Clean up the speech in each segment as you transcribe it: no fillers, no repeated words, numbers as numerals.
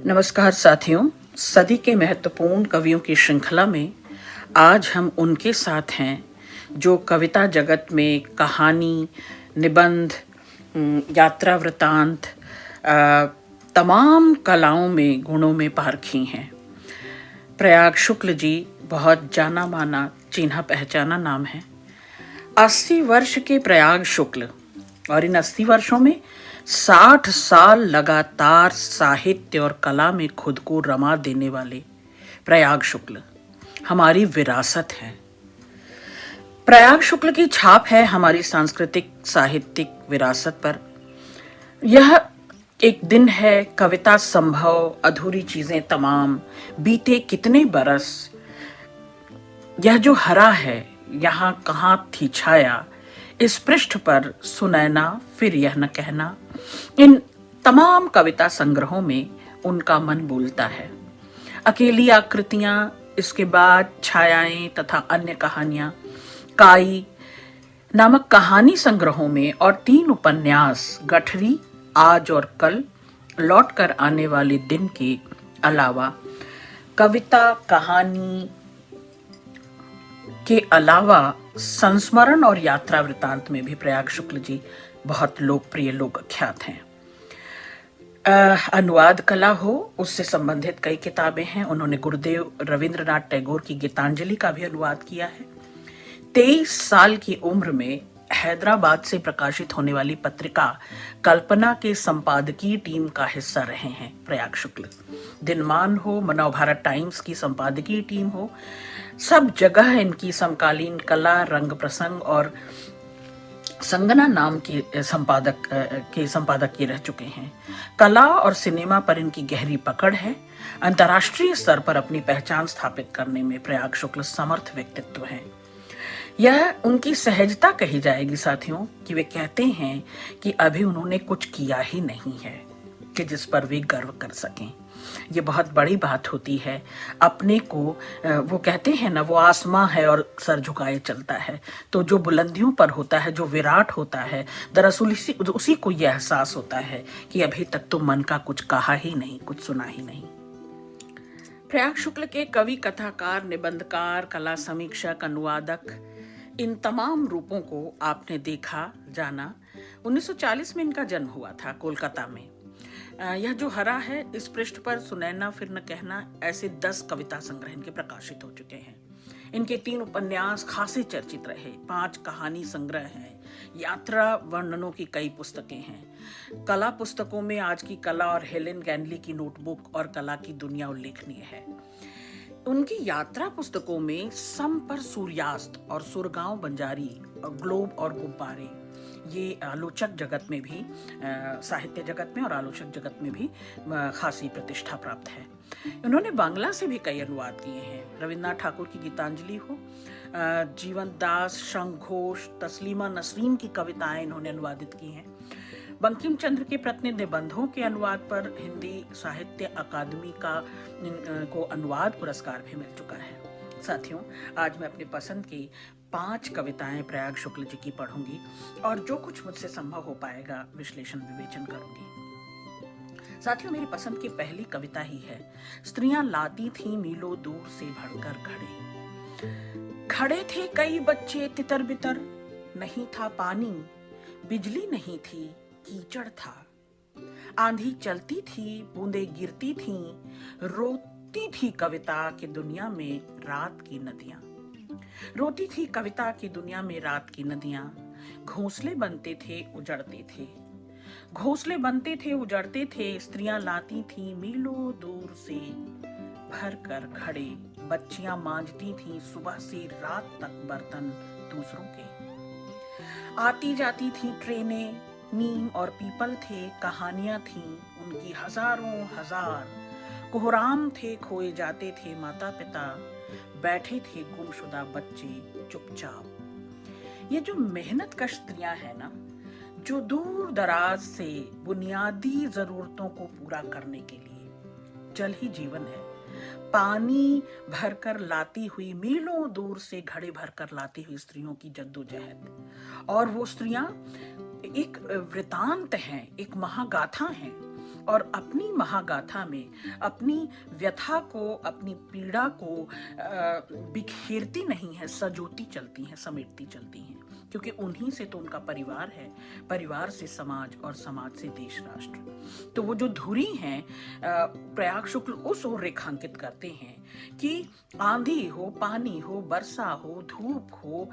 नमस्कार साथियों, सदी के महत्वपूर्ण कवियों की श्रृंखला में आज हम उनके साथ हैं जो कविता जगत में कहानी, निबंध, यात्रा वृतांत, तमाम कलाओं में गुणों में पारखी हैं। प्रयाग शुक्ल जी बहुत जाना माना, चिन्हा पहचाना नाम है। 80 वर्ष के प्रयाग शुक्ल और इन 80 वर्षों में 60 साल लगातार साहित्य और कला में खुद को रमा देने वाले प्रयाग शुक्ल हमारी विरासत है। प्रयाग शुक्ल की छाप है हमारी सांस्कृतिक साहित्यिक विरासत पर। यह एक दिन है, कविता संभव, अधूरी चीजें तमाम, बीते कितने बरस। यह जो हरा है यहाँ कहाँ थी छाया, इस पृष्ठ पर सुनैना फिर यह न कहना। इन तमाम कविता संग्रहों में उनका मन बोलता है। अकेली आकृतियां, इसके बाद छायाएं तथा अन्य कहानियां, काई नामक कहानी संग्रहों में और 3 उपन्यास गठरी, आज और कल, लौट कर आने वाले दिन के अलावा कविता कहानी के अलावा संस्मरण और यात्रा वृतांत में भी प्रयाग शुक्ल जी बहुत लोकप्रिय लोक ख्यात हैं। अनुवाद कला हो, उससे संबंधित कई किताबें हैं। उन्होंने गुरुदेव रविंद्रनाथ टैगोर की गीतांजलि का भी अनुवाद किया है। 23 साल की उम्र में हैदराबाद से प्रकाशित होने वाली पत्रिका कल्पना के संपादकीय टीम का हिस्सा रहे हैं प्रयाग शुक्ल। दिनमान हो, मनोभारत टाइम्स की संपादकीय टीम हो, सब जगह इनकी समकालीन कला, रंग प्रसंग और संगना नाम के संपादक ये रह चुके हैं। कला और सिनेमा पर इनकी गहरी पकड़ है। अंतर्राष्ट्रीय स्तर पर अपनी पहचान स्थापित करने में प्रयाग शुक्ल समर्थ व्यक्तित्व हैं। यह उनकी सहजता कही जाएगी साथियों कि वे कहते हैं कि अभी उन्होंने कुछ किया ही नहीं है कि जिस पर वे गर्व कर सकें। ये बहुत बड़ी बात होती है। अपने को, वो कहते हैं ना, वो आसमां है और सर झुकाए चलता है। तो जो बुलंदियों पर होता है, जो विराट होता है, दरअसल उसी को यह एहसास होता है कि अभी तक तो मन का कुछ कहा ही नहीं, कुछ सुना ही नहीं। प्रयाग शुक्ल के कवि, कथाकार, निबंधकार, कला समीक्षक, अनुवादक, इन तमाम रूपों को आपने देखा, जाना। 1940 में इनका जन्म हुआ था कोलकाता में। यह जो हरा है, इस पृष्ठ पर सुनैना फिर न कहना, ऐसे 10 कविता संग्रह इनके प्रकाशित हो चुके हैं। इनके 3 उपन्यास खासे चर्चित रहे, 5 कहानी संग्रह हैं, यात्रा वर्णनों की कई पुस्तकें हैं। कला पुस्तकों में आज की कला और हेलेन गैनली की नोटबुक और कला की दुनिया उल्लेखनीय है। उनकी यात्रा पुस्तकों में सम पर सूर्यास्त और सुरगांव बंजारी और ग्लोब और गुब्बारे, ये आलोचक जगत में भी, साहित्य जगत में और आलोचक जगत में भी खासी प्रतिष्ठा प्राप्त है। उन्होंने बांग्ला से भी कई अनुवाद किए हैं। रविन्द्रनाथ ठाकुर की गीतांजलि हो, जीवन दास, शंख घोष, तस्लीमा नसरीन की कविताएं इन्होंने अनुवादित की हैं। बंकिम चंद्र के प्रतिनिधि निबंधों के अनुवाद पर हिंदी साहित्य अकादमी को अनुवाद पुरस्कार भी मिल चुका है। साथियों, आज मैं अपनी पसंद की 5 कविताएं प्रयाग शुक्ल जी की पढ़ूंगी और जो कुछ मुझसे संभव हो पाएगा विश्लेषण विवेचन करूंगी। साथियों, मेरी पसंद की पहली कविता ही है। स्त्रियां लाती थीं मीलों दूर से भरकर घड़े, खड़े थे कई बच्चे तितर बितर, नहीं था पानी, बिजली नहीं थी, कीचड़ था। आंधी चलती थी, बूंदें गिरती थीं, रोती थी कविता की दुनिया में रात की नदियां। रोती थी कविता की दुनिया में रात की नदियां। घोंसले बनते थे, उजड़ते थे, घोंसले बनते थे, उजड़ते थे। स्त्रियां लाती थीं मीलों दूर से भर कर घड़े, बच्चियां मांजती थीं सुबह से रात तक बर्तन दूसरों के। आती जाती थीं ट्रेनें, नीम और पीपल थे, कहानियां थीं उनकी हजारों हजार। कोहराम थे, खोए जाते थे माता पिता, बैठे थे गुमशुदा बच्चे चुपचाप। ये जो मेहनत कश स्त्रियां है ना, जो दूर दराज से बुनियादी जरूरतों को पूरा करने के लिए, जल ही जीवन है, पानी भरकर लाती हुई, मीलों दूर से घड़े भरकर लाती हुई स्त्रियों की जद्दोजहद। और वो स्त्रियां एक वृतांत है, एक महागाथा है, और अपनी महागाथा में अपनी व्यथा को, अपनी पीड़ा को बिखेरती नहीं है, सजोती चलती हैं, समेटती चलती हैं, क्योंकि उन्हीं से तो उनका परिवार है, परिवार से समाज, और समाज से देश राष्ट्र। तो वो जो धुरी हैं, प्रयाग शुक्ल उस ओर रेखांकित करते हैं कि आंधी हो, पानी हो, वर्षा हो, धूप हो,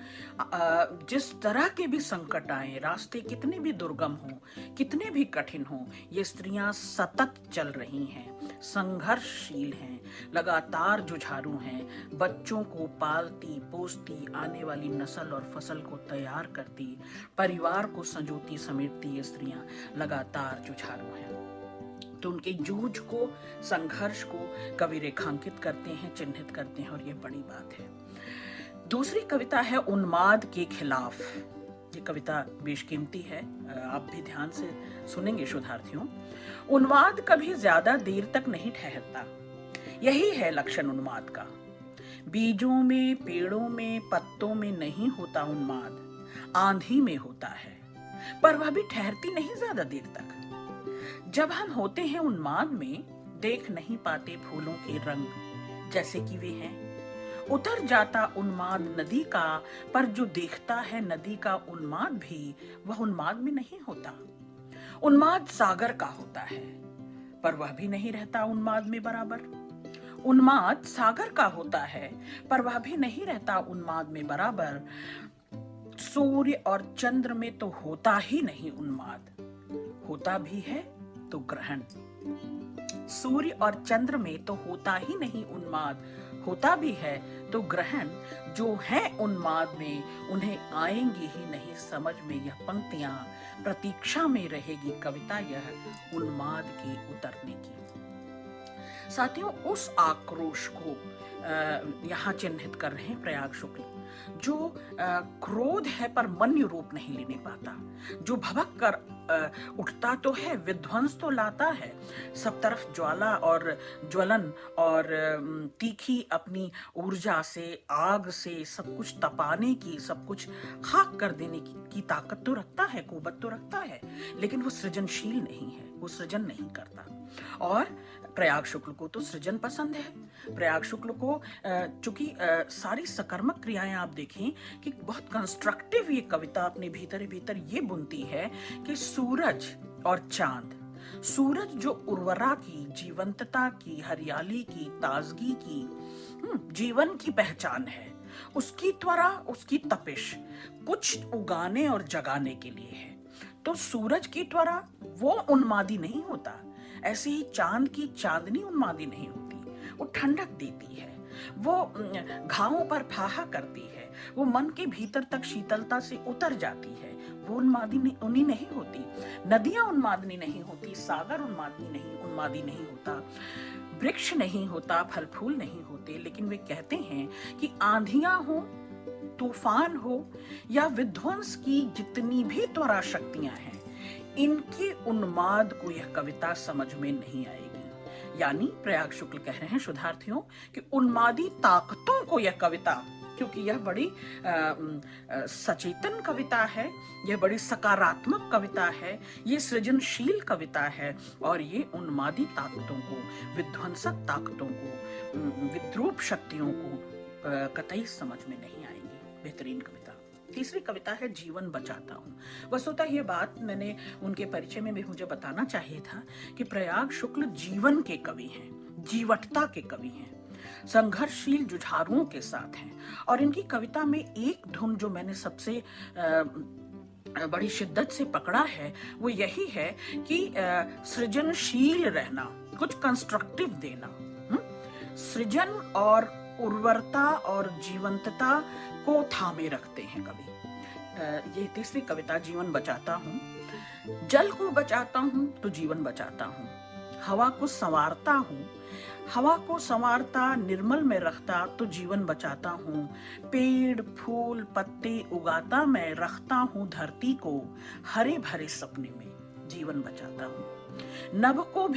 जिस तरह के भी संकट आए, रास्ते कितने भी दुर्गम हो, कितने भी कठिन हो, ये स्त्रियां सतत चल रही हैं, संघर्षशील हैं, लगातार जुझारू हैं, बच्चों को पालती पोसती, आने वाली नस्ल और फसल को तैयार करती, परिवार को संजोती समेटती ये स्त्रियां लगातार जुझारू हैं। तो उनके जूझ को, संघर्ष को कवि रेखांकित करते हैं, चिन्हित करते हैं, और ये बड़ी बात है। दूसरी कविता है उन्माद के खिलाफ। ये कविता बेशकीमती है, आप भी ध्यान से सुनेंगे शोधार्थियों। उन्माद कभी ज्यादा देर तक नहीं ठहरता, यही है लक्षण उन्माद का। बीजों में, पेड़ों में, पत्तों में नहीं होता उन्माद, आंधी में होता है, पर वह भी ठहरती नहीं ज्यादा देर तक। जब हम होते हैं उन्माद में, देख नहीं पाते फूलों के रंग जैसे कि वे हैं। उतर जाता उन्माद नदी का, पर जो देखता है नदी का उन्माद भी, वह उन्माद में नहीं होता। उन्माद सागर का होता है, पर वह भी नहीं रहता उन्माद में बराबर। उन्माद सागर का होता है, पर वह भी नहीं रहता उन्माद में बराबर। सूर्य और चंद्र में तो होता ही नहीं उन्माद, होता भी है तो ग्रहण। सूर्य और चंद्र में तो होता ही नहीं उन्माद, होता भी है तो ग्रहण। जो है उन्माद में, उन्हें आएंगी ही नहीं समझ में यह पंक्तियां, प्रतीक्षा में रहेगी कविता यह उन्माद के उतरने की। साथियों, उस आक्रोश को यहाँ चिन्हित कर रहे हैं प्रयाग शुक्ल, जो क्रोध है पर मन्य रूप नहीं लेने पाता, जो भभक कर उठता तो है, विध्वंस तो लाता है, सब तरफ ज्वाला और ज्वलन और तीखी अपनी ऊर्जा से, आग से सब कुछ तपाने की, सब कुछ खाक कर देने की ताकत तो रखता है, कुवत तो रखता है, लेकिन वो सृजनशील नहीं है, वो सृजन नहीं करता। और प्रयाग शुक्ल को तो सृजन पसंद है। प्रयाग शुक्ल को चूंकि सारी सकर्मक क्रियाएं आप देखें कि बहुत कंस्ट्रक्टिव ये कविता अपने भीतर भीतर ये बुनती है कि सूरज और चांद, सूरज जो उर्वरा की, जीवंतता की, हरियाली की, ताजगी की, जीवन की पहचान है, उसकी त्वरा, उसकी तपिश कुछ उगाने और जगाने के लिए है। तो सूरज की त्वरा वो उन्मादी नहीं होता, ऐसे ही चांद की चांदनी उन्मादी नहीं होती, वो ठंडक देती है, वो घावों पर फाहा करती है, वो मन के भीतर तक शीतलता से उतर जाती है, वो उन्मादी नहीं होती। नदियां उन्मादनी नहीं होती, सागर उन्मादी नहीं होता, वृक्ष नहीं होता, फल फूल नहीं होते, लेकिन वे कहते हैं कि आंधियां हो, तूफान हो, या विध्वंस की जितनी भी त्वरा शक्तियां हैं, इनकी उन्माद को यह कविता समझ में नहीं आएगी। यानी प्रयाग शुक्ल कह रहे हैं शोधार्थियों कि उन्मादी ताकतों को यह कविता, क्योंकि यह बड़ी सचेतन कविता है, यह बड़ी सकारात्मक कविता है, ये सृजनशील कविता है, और ये उन्मादी ताकतों को, विध्वंसक ताकतों को, विद्रूप शक्तियों को कतई समझ में नहीं आएगी। बेहतरीन कविता। तीसरी कविता है जीवन बचाता हूँ। वस्तुतः ये बात मैंने उनके परिचय में भी मुझे बताना चाहिए था कि प्रयाग शुक्ल जीवन के कवि हैं, जीवटता के कवि हैं, संघर्षशील जुझारुओं के साथ हैं। और इनकी कविता में एक धुन जो मैंने सबसे बड़ी शिद्दत से पकड़ा है वो यही है कि सृजनशील रहना, कुछ कंस्ट्रक्टिव देना। सृजन और उर्वरता और जीवंतता को थामे रखते हैं कवि। ये तीसरी कविता जीवन बचाता हूँ। जल को बचाता हूँ तो जीवन बचाता हूँ, हवा को संवारता हूँ, हवा को संवारता निर्मल में रखता तो जीवन बचाता हूँ। पेड़ फूल पत्ते उगाता मैं रखता हूँ धरती को हरे भरे सपने में, जीवन बचाता हूँ। नभ को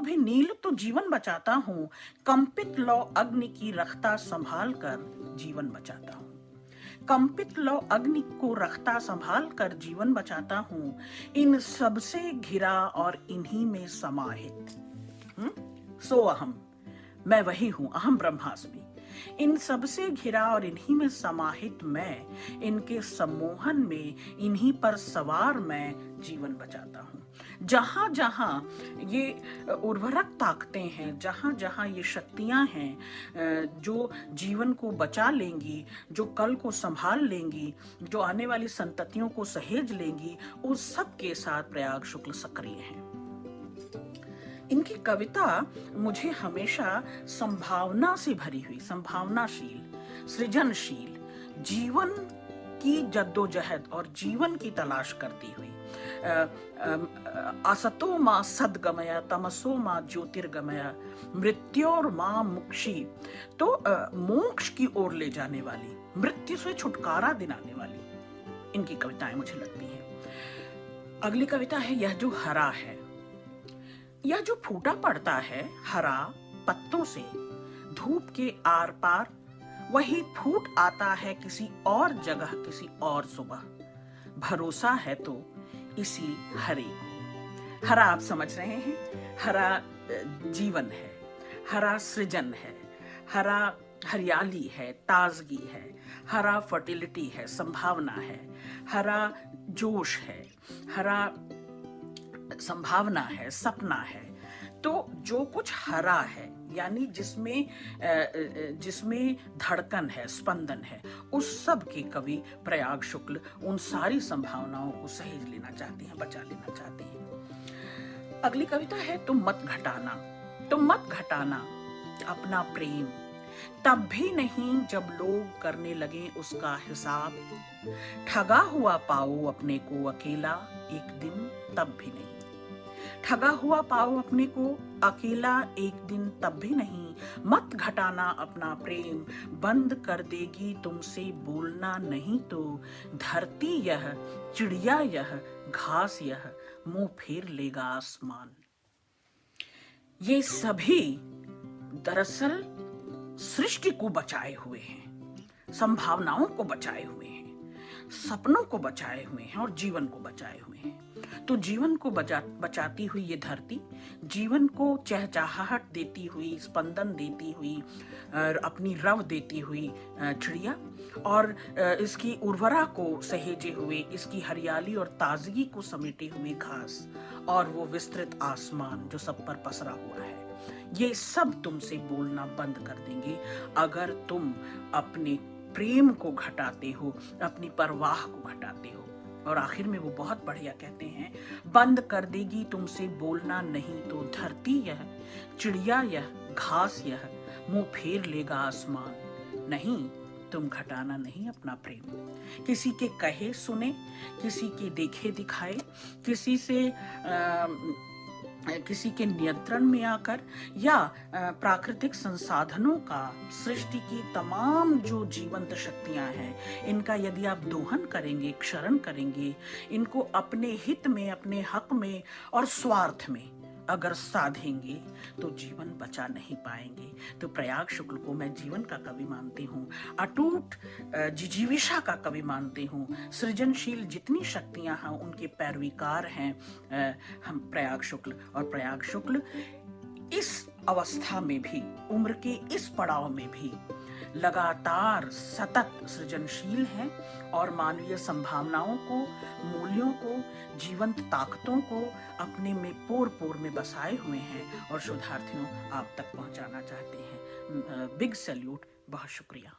भी नील तो जीवन बचाता हूँ, कंपित लौ अग्नि की रखता संभाल कर जीवन बचाता हूँ। कंपित लो अग्नि को रखता संभाल कर जीवन बचाता हूँ, इन सबसे घिरा और इन्हीं में समाहित। सो अहम, मैं वही हूं, अहम ब्रह्मास्मि। इन सबसे घिरा और इन्हीं में समाहित मैं, इनके सम्मोहन में इन्हीं पर सवार मैं जीवन बचाता हूं। जहां जहां ये उर्वरक ताकतें हैं, जहां जहां ये शक्तियां हैं जो जीवन को बचा लेंगी, जो कल को संभाल लेंगी, जो आने वाली संततियों को सहेज लेंगी, उस सब के साथ प्रयाग शुक्ल सक्रिय हैं। इनकी कविता मुझे हमेशा संभावना से भरी हुई, संभावनाशील, सृजनशील, जीवन की जद्दोजहद और जीवन की तलाश करती हुई, असतो मां सद्गमय तमसो मां ज्योतिर्गमय मृत्योर मां मुक्षी, तो मोक्ष की ओर ले जाने वाली, मृत्यु से छुटकारा दिलाने वाली इनकी कविताएं मुझे लगती हैं। अगली कविता है यह जो हरा है। यह जो फूटा पड़ता है हरा पत्तों से धूप के आर पार, वही फूट आता है किसी और जगह, किसी और सुबह। भरोसा है तो इसी हरे। हरा आप समझ रहे हैं, हरा जीवन है, हरा सृजन है, हरा हरियाली है, ताजगी है, हरा फर्टिलिटी है, संभावना है, हरा जोश है, हरा संभावना है, सपना है। तो जो कुछ हरा है, यानी जिसमें धड़कन है, स्पंदन है, उस सब के कवि प्रयाग शुक्ल उन सारी संभावनाओं को सहेज लेना चाहते हैं, बचा लेना चाहते हैं। अगली कविता है तुम मत घटाना। तुम मत घटाना अपना प्रेम, तब भी नहीं जब लोग करने लगे उसका हिसाब। ठगा हुआ पाओ अपने को अकेला एक दिन, तब भी नहीं। ठगा हुआ पाओ अपने को अकेला एक दिन, तब भी नहीं। मत घटाना अपना प्रेम, बंद कर देगी तुमसे बोलना नहीं तो। धरती यह, चिड़िया यह, घास यह, मुंह फेर लेगा आसमान। ये सभी दरअसल सृष्टि को बचाए हुए हैं, संभावनाओं को बचाए हुए हैं, सपनों को बचाए हुए हैं और जीवन को बचाए हुए हैं। तो जीवन को बचाती हुई ये धरती, जीवन को चहचहाहट देती हुई, स्पंदन देती हुई, अपनी रव देती हुई चिड़िया, और इसकी उर्वरा को सहेजे हुए, इसकी हरियाली और ताजगी को समेटे हुए घास, और वो विस्तृत आसमान जो सब पर पसरा हुआ है, ये सब तुमसे बोलना बंद कर देंगे अगर तुम अपने प्रेम को घटाते हो, अपनी परवाह को घटाते हो। और आखिर में वो बहुत बढ़िया कहते हैं, बंद कर देगी तुमसे बोलना नहीं तो। धरती यह, चिड़िया यह, घास यह, मुंह फेर लेगा आसमान। नहीं, तुम घटाना नहीं अपना प्रेम। किसी के कहे सुने, किसी के देखे दिखाए, किसी के नियंत्रण में आकर, या प्राकृतिक संसाधनों का, सृष्टि की तमाम जो जीवंत शक्तियां हैं, इनका यदि आप दोहन करेंगे, क्षरण करेंगे, इनको अपने हित में, अपने हक में और स्वार्थ में अगर साधेंगे, तो जीवन बचा नहीं पाएंगे। तो प्रयाग शुक्ल को मैं जीवन का कवि मानती हूँ, अटूट जिजीविषा का कवि मानती हूँ। सृजनशील जितनी शक्तियां हैं उनके पैरवीकार हैं हम प्रयाग शुक्ल। और प्रयाग शुक्ल इस अवस्था में भी, उम्र के इस पड़ाव में भी लगातार सतत सृजनशील हैं और मानवीय संभावनाओं को, मूल्यों को, जीवंत ताकतों को अपने में पोर पोर में बसाए हुए हैं और शोधार्थियों आप तक पहुंचाना चाहते हैं। बिग सैल्यूट, बहुत शुक्रिया।